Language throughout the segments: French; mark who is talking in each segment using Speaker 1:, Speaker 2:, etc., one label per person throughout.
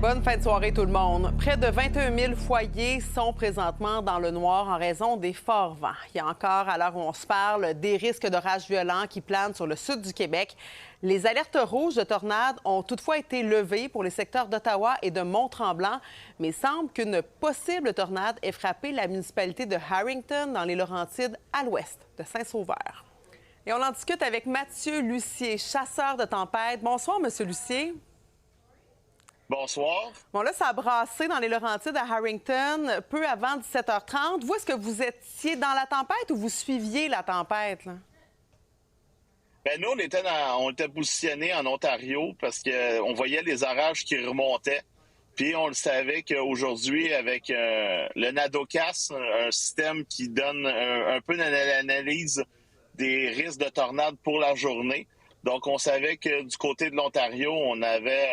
Speaker 1: Bonne fin de soirée tout le monde. Près de 21 000 foyers sont présentement dans le noir en raison des forts vents. Il y a encore, à l'heure où on se parle, des risques d'orages violents qui planent sur le sud du Québec. Les alertes rouges de tornades ont toutefois été levées pour les secteurs d'Ottawa et de Mont-Tremblant, mais il semble qu'une possible tornade ait frappé la municipalité de Harrington dans les Laurentides à l'ouest de Saint-Sauveur. Et on en discute avec Mathieu Lucier, chasseur de tempêtes. Bonsoir, Monsieur Lucier.
Speaker 2: Bonsoir.
Speaker 1: Bon, là, ça a brassé dans les Laurentides à Harrington peu avant 17h30. Vous, est-ce que vous étiez dans la tempête ou vous suiviez la tempête, là?
Speaker 2: Ben nous, on était positionnés en Ontario parce qu'on voyait les orages qui remontaient. Puis on le savait qu'aujourd'hui, avec le NADOCAS, un système qui donne un peu l'analyse des risques de tornades pour la journée. Donc, on savait que du côté de l'Ontario, on avait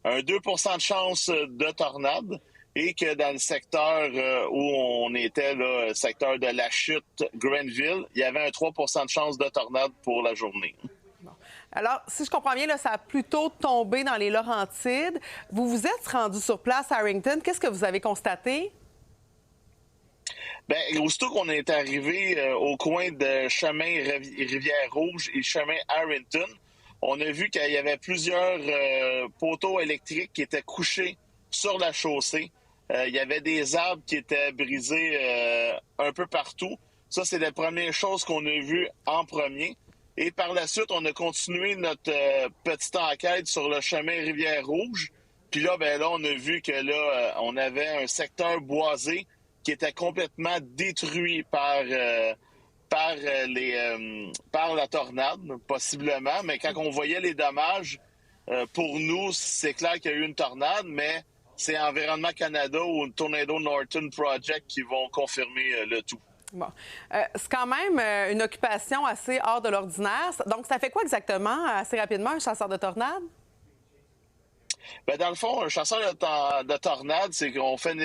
Speaker 2: un 2 de chance de tornade et que dans le secteur où on était, là, le secteur de la chute, Grenville, il y avait un 3 de chance de tornade pour la journée.
Speaker 1: Bon. Alors, si je comprends bien, là, ça a plutôt tombé dans les Laurentides. Vous vous êtes rendu sur place à Harrington. Qu'est-ce que vous avez constaté?
Speaker 2: Bien, aussitôt qu'on est arrivé au coin de chemin Rivière-Rouge et chemin Harrington, on a vu qu'il y avait plusieurs poteaux électriques qui étaient couchés sur la chaussée. Il y avait des arbres qui étaient brisés un peu partout. Ça, c'est la première chose qu'on a vue en premier. Et par la suite, on a continué notre petite enquête sur le chemin Rivière-Rouge. Puis là, on a vu que là, on avait un secteur boisé qui était complètement détruit par la tornade, possiblement. Mais quand on voyait les dommages, pour nous, c'est clair qu'il y a eu une tornade, mais c'est Environnement Canada ou Tornado Norton Project qui vont confirmer le tout.
Speaker 1: Bon. C'est quand même une occupation assez hors de l'ordinaire. Donc, ça fait quoi exactement, assez rapidement, un chasseur de tornades?
Speaker 2: Bien, dans le fond, un chasseur de tornades, c'est qu'on fait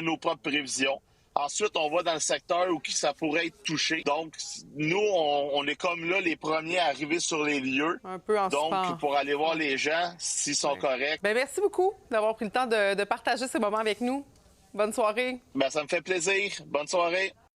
Speaker 2: nos propres prévisions. Ensuite, on va dans le secteur où ça pourrait être touché. Donc, nous, on est comme là les premiers à arriver sur les lieux.
Speaker 1: Un peu en
Speaker 2: Donc,
Speaker 1: suspens.
Speaker 2: pour aller voir les gens s'ils sont corrects.
Speaker 1: Bien, merci beaucoup d'avoir pris le temps de partager ces moments avec nous. Bonne soirée.
Speaker 2: Bien, ça me fait plaisir. Bonne soirée.